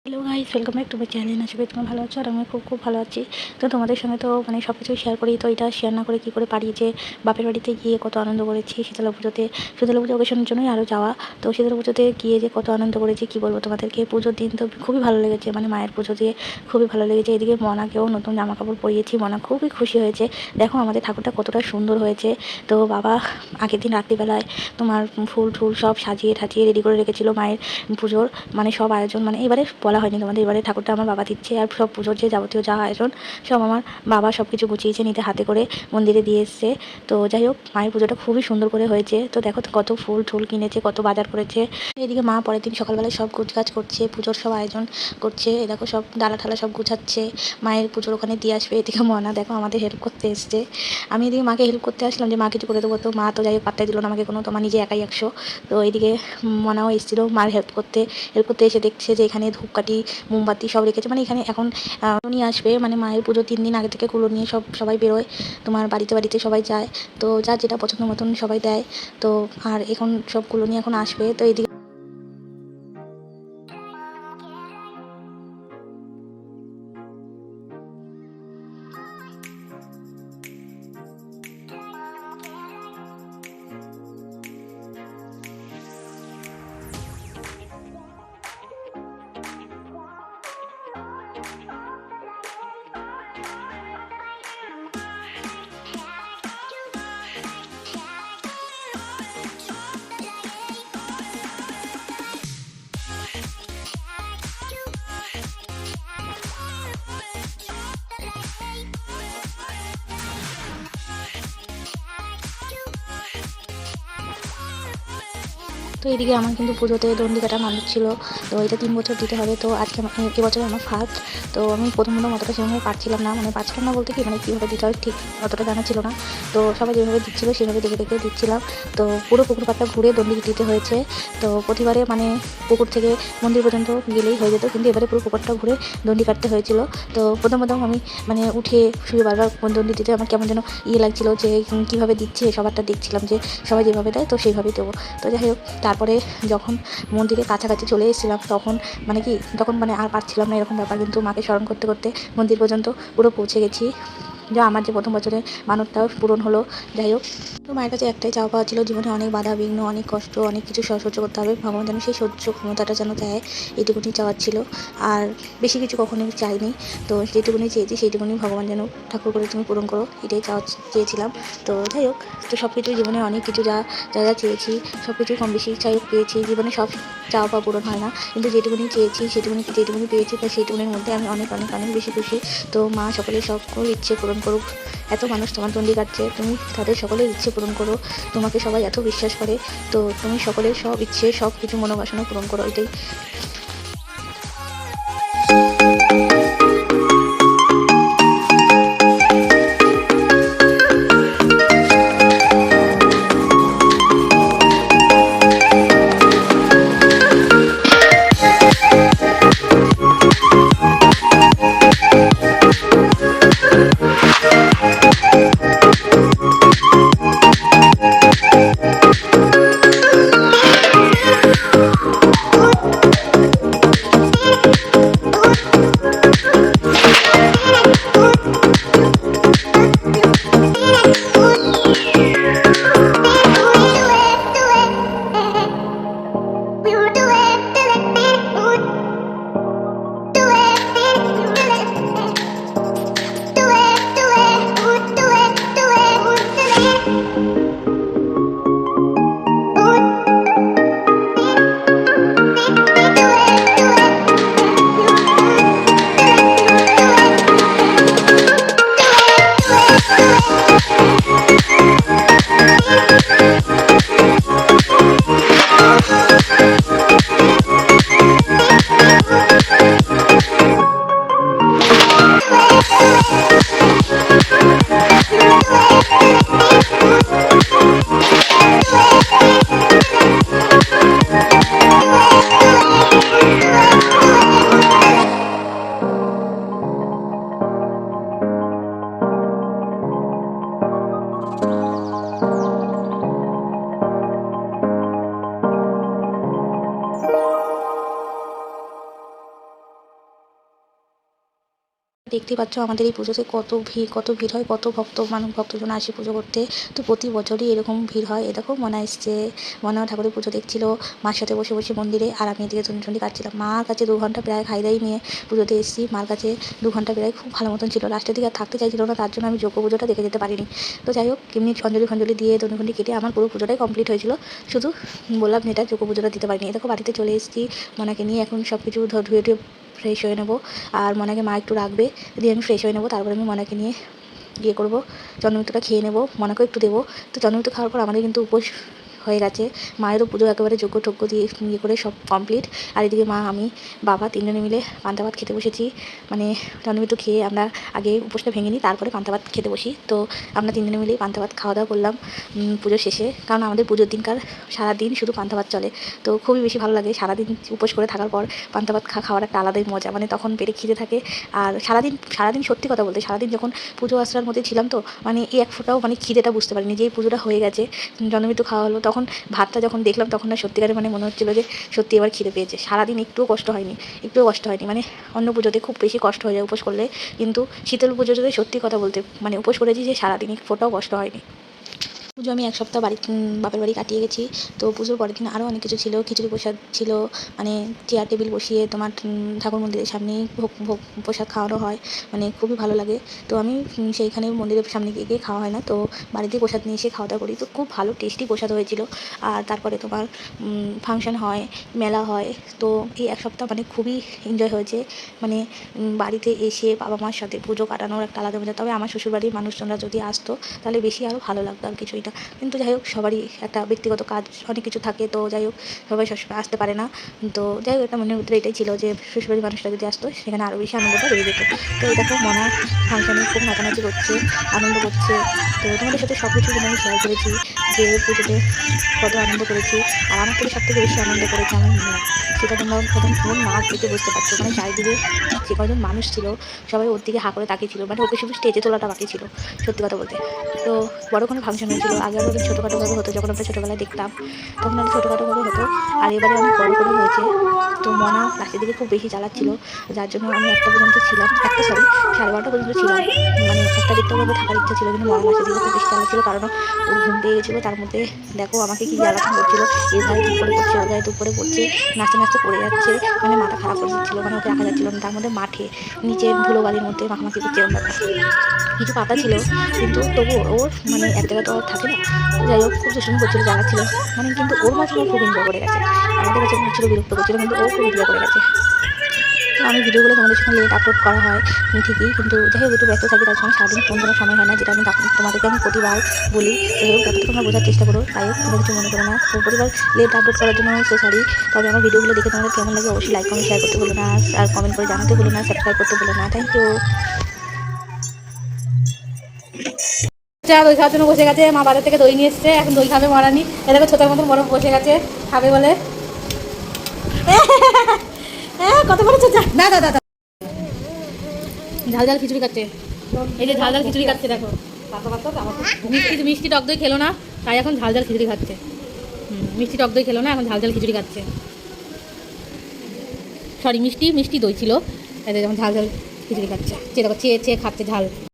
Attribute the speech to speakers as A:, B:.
A: Hello guys, welcome back to my channel. আশা করি তোমরা ভালো আছো আর আমি খুব ভালো আছি। তো তোমাদের সঙ্গে তো সব কিছুই শেয়ার করি। তো এটা শেয়ার না করে কী করে পারি যে বাপের বাড়িতে গিয়ে কত আনন্দ করেছি শীতলা পুজোতে। শীতলা পুজো অকেশনের জন্যই আরও যাওয়া। তো শীতলা পুজোতে গিয়ে যে কত আনন্দ করেছি কী বলবো তোমাদেরকে। পুজোর দিন তো খুবই ভালো লেগেছে, মায়ের পুজো দিয়ে খুবই ভালো লেগেছে। এদিকে মনাকেও নতুন জামা কাপড় পরিয়েছি, মনা খুবই খুশি হয়েছে। দেখো আমাদের ঠাকুরটা কতটা সুন্দর হয়েছে। তো বাবা আগের দিন রাত্রিবেলায় তোমার ফুল টুল সব সাজিয়ে ঠাজিয়ে রেডি করে রেখেছিল মায়ের পুজোর, সব আয়োজন। এবারে বলা হয়নি তোমাদের, এবারে ঠাকুরটা আমার বাবা দিচ্ছে। আর সব পুজোর যে যাবতীয় যা আয়োজন সব আমার বাবা সব কিছু গুছিয়েছে, নিজে হাতে করে মন্দিরে দিয়ে এসছে। তো যাই হোক, মায়ের পুজোটা খুবই সুন্দর করে হয়েছে। তো দেখো কত ফুল টুল কিনেছে, কত বাজার করেছে। এদিকে মা পরের দিন সকালবেলায় সব গুছগাছ করছে, পুজোর সব আয়োজন করছে। এ দেখো সব ডালা ঠালা সব গুছাচ্ছে, মায়ের পুজোর ওখানে দিয়ে আসবে। এদিকে মনা দেখো আমাদের হেল্প করতে এসছে। আমি এদিকে মাকে হেল্প করতে আসলাম যে মা কিছু করে দেবো, তো মা তো যাই হোক পাত্তাই দিল না আমাকে কোনো, তো মা নিজে একাই 100। তো এইদিকে মনাও এসেছিলো মার হেল্প করতে এসে দেখছে যে এখানে ধূপকাঠি মোমবাতি সব রেখেছে। এখানে এখন নিয়ে আসবে, মায়ের পুজো 3 দিন আগে থেকে কুলো নিয়ে সবাই বেরোয়, তোমার বাড়িতে বাড়িতে সবাই যায়। তো যার যেটা পছন্দ মতন সবাই দেয়। তো আর এখন সবগুলো নিয়ে এখন আসবে। তো এদিকে তো এইদিকে আমার কিন্তু পুজোতে দণ্ডি কাটা মানুষ ছিল। তো এটা 3 বছর দিতে হবে। তো আজকে এবছর আমার ফার্স্ট। তো আমি প্রথম অতটা সেভাবে পারছিলাম না, পারছিলাম না বলতে কি কীভাবে দিতে হয় ঠিক অতটা জানা ছিল না। তো সবাই যেভাবে দিচ্ছিলো সেভাবে দেখে দেখে দিচ্ছিলাম। তো পুরো পুকুর পাড়টা ঘুরে দণ্ডি দিতে হয়েছে। তো প্রতিবারে পুকুর থেকে মন্দির পর্যন্ত গেলেই হয়ে যেত, কিন্তু এবারে পুরো পুকুরটা ঘুরে দণ্ডি কাটতে হয়েছিল। তো প্রথম আমি উঠে শুয়ে বারবার দণ্ডি দিতে আমার কেমন যেন লাগছিলো যে কীভাবে দিচ্ছে। সবারটা দেখছিলাম যে সবাই যেভাবে দেয় তো সেইভাবেই দেবো। তো যাই হোক, তারপরে যখন মন্দিরের কাছাকাছি চলে এসেছিলাম তখন তখন আর পারছিলাম না এরকম ব্যাপার, কিন্তু মাকে স্মরণ করতে করতে মন্দির পর্যন্ত পুরো পৌঁছে গেছি। যা আমার যে প্রথম বছরে মানতটাও পূরণ হলো। যাই হোক, তো মায়ের কাছে একটাই চাওয়া পাওয়া ছিল, জীবনে অনেক বাধা বিঘ্ন, অনেক কষ্ট, অনেক কিছু সহ্য করতে হবে। ভগবান যেন সেই সহ্য ক্ষমতাটা যেন দেয়, এইটুকুনি চাওয়ার ছিল। আর বেশি কিছু কখনোই চাইনি। তো যেটুকুনি চেয়েছি সেইটুকুনি ভগবান যেন ঠাকুর করে তুমি পূরণ করো, এটাই চেয়েছিলাম। তো যাই হোক, তো সব কিছুই জীবনে অনেক কিছু যা যা চেয়েছি সব কিছুই কম বেশি চাই পেয়েছি। জীবনে সব চাওয়া পাওয়া পূরণ হয় না, কিন্তু যেটুকুনি চেয়েছি যেটুকুনি পেয়েছি তো সেইটুকুনির মধ্যে আমি অনেক অনেক অনেক বেশি খুশি। তো মা সকলের সকল ইচ্ছে পূরণ করুক। এত মানুষ তোমার দণ্ডি কাটছে, তুমি তাদের সকলের ইচ্ছে পূরণ করো। তোমাকে সবাই এত বিশ্বাস করে, তো তুমি সকলের সব ইচ্ছে সব কিছু মনোবাসনা পূরণ করো, এটাই। দেখতেই পাচ্ছ আমাদের এই পুজোতে কত ভিড় হয়, কত ভক্তজন আসে পুজো করতে। তো প্রতি বছরই এরকম ভিড় হয়। এ দেখো মনা এসছে, মনা ঠাকুরের পুজো দেখছিল মার সাথে বসে বসে মন্দিরে, আর আমি এদিকে চণ্ডী কাটছিলাম। মার কাছে 2 ঘন্টা প্রায় খাই দাই নিয়ে পুজোতে এসেছি। মার কাছে 2 ঘন্টা প্রায় খুব ভালো মতন ছিল। লাস্টের দিকে আর থাকতে চাইছিল না, তার জন্য আমি যজ্ঞ পুজোটা দেখে যেতে পারিনি। তো যাই হোক এমনি অঞ্জলি দিয়ে দণ্ডি কেটে আমার পুরো পুজোটাই কমপ্লিট হয়েছিল। শুধু বললাম যেটা যজ্ঞ পুজোটা দিতে পারিনি। দেখো বাড়িতে চলে এসেছি, মনাকে নিয়ে এখন সব কিছু ধুয়ে টুয়ে ফ্রেশ হয়ে নেবো। আর মনাকে মা একটু রাখবে, দিয়ে আমি ফ্রেশ হয়ে নেবো। তারপরে আমি মনাকে নিয়ে ইয়ে করবো, চন্দ্রমিত্রটা খেয়ে নেবো, মনাকেও একটু দেবো। তো চন্দ্রমিত্র খাওয়ার পর আমাদের কিন্তু উপোস হয়ে গেছে। মায়েরও পুজো একেবারে যজ্ঞ দিয়ে ইয়ে করে সব কমপ্লিট। আর এদিকে মা, আমি, বাবা 3 জনে মিলে পান্তা ভাত খেতে বসেছি। মানে চন্দ্রমিত্র খেয়ে আমরা আগে উপোসটা ভেঙে নিই, তারপরে পান্তা ভাত খেতে বসি। তো আমরা 3 জনে মিলেই পান্তা ভাত খাওয়া দাওয়া করলাম পুজোর শেষে। কারণ আমাদের পুজোর দিনকার সারাদিন শুধু পান্তা ভাত চলে। তো খুবই বেশি ভালো লাগে সারাদিন উপোস করে থাকার পর পান্তা ভাত খাওয়ার একটা আলাদাই মজা। মানে তখন পেটে খিদে থাকে। আর সারাদিন সত্যি কথা বলতে সারাদিন যখন পুজো আশ্রার মধ্যে ছিলাম, তো মানে এই এক ফোঁটাও মানে খিদেটা বুঝতে পারিনি। যেই পুজোটা হয়ে গেছে, জন্মমৃত্যু খাওয়া হলো, তখন ভাতটা যখন দেখলাম তখন না সত্যিকারে মানে মনে হচ্ছিলো যে সত্যি এবার খিদে পেয়েছে। সারাদিন একটুও কষ্ট হয়নি। মানে অন্য পুজোতে খুব বেশি কষ্ট হয়ে যায় উপোস করলে, কিন্তু শীতল পুজোতে সত্যি কথা বলতে মানে উপোস করেছি যে সারাদিন এক ফোঁটাও কষ্ট হয়নি। পুজো আমি 1 সপ্তাহ বাপের বাড়ি কাটিয়ে গেছি। তো পুজোর পরের দিন আরও অনেক কিছু ছিল, খিচুড়ি প্রসাদ ছিল। মানে চেয়ার টেবিল বসিয়ে তোমার ঠাকুর মন্দিরের সামনেই ভোগ প্রসাদ খাওয়ানো হয়, মানে খুবই ভালো লাগে। তো আমি সেইখানে মন্দিরের সামনে গিয়ে খাওয়া হয় না, তো বাড়িতে প্রসাদ নিয়ে এসে খাওয়া দাওয়া করি। তো খুব ভালো টেস্টি প্রসাদ হয়েছিল। আর তারপরে তোমার ফাংশান হয়, মেলা হয়। তো এই 1 সপ্তাহ মানে খুবই এনজয় হয়েছে। মানে বাড়িতে এসে বাবা মার সাথে পুজো কাটানোর একটা আলাদা মজা। তবে আমার শ্বশুরবাড়ির মানুষজনরা যদি আসতো তাহলে বেশি আরও ভালো লাগতো আর কিছু এটা। কিন্তু যাই হোক সবারই একটা ব্যক্তিগত কাজ অনেক কিছু থাকে, তো যাই হোক সবাই সবসময় আসতে পারে না। তো যাই হোক একটা মনের ভিতরে এটাই ছিল যে শ্বশুরবাড়ির মানুষরা যদি আসতো সেখানে আরও বেশি আনন্দটা বেড়ে যেত। তো এই দেখো মনা ফাংশানে খুব নাচানাচি করছে, আনন্দ করছে। তো তোমাদের সাথে সব কিছু কিন্তু আমি শেয়ার করেছি যে পুজোতে কত আনন্দ করেছি। আর আমার থেকে সবথেকে বেশি আনন্দ করেছে আমার মেয়ে। সেটা তোমরা প্রথম ওর নাচ দেখে বুঝতে পারছো। মানে চারিদিকে যে কয়জন মানুষ ছিল সবাই ওর দিকে হাঁ করে তাকিয়েছিল। মানে ওকে শুধু স্টেজে তোলাটা বাকি ছিল সত্যি কথা বলতে। তো বড় কোনো ফাংশন হয়েছিল, আগে আরও অনেক ছোটোখাটোভাবে হতো যখন আমরা ছোটোবেলায় দেখতাম, তখন অনেক ছোটোখাটোভাবে হতো। আর এবারে অনেক বড় করে হয়েছে। তো মনা লাস্টের দিকে খুব বেশি চালাচ্ছিল, যার জন্য আমি 1টা পর্যন্ত ছিলাম, 1টা সরি 12:30 পর্যন্ত ছিলাম। মানে 1টা 1:30 পর্যন্ত থাকার ইচ্ছা ছিল, কিন্তু মনা লাস্টের দিকে খুব বেশি চালাচ্ছিল, কারণ ওর ঘুম পেয়ে গেছিলো। তার মধ্যে দেখো আমাকে কি জ্বালাতন করছিল, এর গায়ে ধূপ করে পড়ছে, ওর গায়ে ধূপ করে পড়ছে, নাচতে নাচতে পড়ে যাচ্ছে। মানে মাথা খারাপ করে দিচ্ছিলো, মানে ওকে রাখা যাচ্ছিল না। তার মধ্যে মাঠে নিচে ধুলোবালির মধ্যে মাখামাখি করছে এরকম ব্যাপার। কিছু পাতা ছিল, কিন্তু তবুও ওর মানে এক জায়গায় তো আর থাকে না। তো যাই হোক খুব দুষ্টুমি করছিল, জ্বালাচ্ছিল। মানে কিন্তু ওর মাঝে ও খুব এনজয় করে গেছে। আমাদের কাছে মনে ছিল বিরক্ত করছিল, কিন্তু ও খুব এনজয় করে গেছে। তো আমি ভিডিওগুলো তোমাদের সঙ্গে লেট আপলোড করা হয় ঠিকই, কিন্তু যাই হোক একটু ব্যস্ত থাকি, তার সঙ্গে সারাদিন ফোন করার সময় হয় না, যেটা আমি তোমাদেরকে আমি প্রতিবার বলি। তো যাই হোক ব্যাপারটা তোমরা বোঝার চেষ্টা করো, তাই হোক তোমরা কিছু মনে করো না। তো প্রতিবার লেট আপলোড করার জন্য সো সরি। তবে আমার ভিডিওগুলো দেখে তোমাদের কেমন লাগে অবশ্যই লাইক কমেন্ট শেয়ার করতে ভুলো না, আর কমেন্ট করে জানাতে ভুলো না, সাবস্ক্রাইব করতে ভুলো না। Thank you. দই খাওয়ার জন্য বসে গেছে, মা বাজার থেকে দই নিয়ে এসছে, এখন দই খাবে মরানি। এ দেখো ছোটোর মতন বরফ বসে গেছে, খাবে বলে। কত বড় না দাদা ঝাল ঝাল খিচুড়ি খাচ্ছে। এই যে ঝাল ঝাল খিচুড়ি খাচ্ছে দেখো। মিষ্টি টক দই খেলো না, তাই এখন ঝাল ঝাল খিচুড়ি খাচ্ছে। মিষ্টি টক দই খেলো না, এখন ঝাল ঝাল খিচুড়ি খাচ্ছে। সরি মিষ্টি দই ছিল, এদের যখন ঝাল ঝাল খিচুড়ি খাচ্ছে। চেয়ে দেখো চেয়ে চেয়ে খাচ্ছে ঝাল।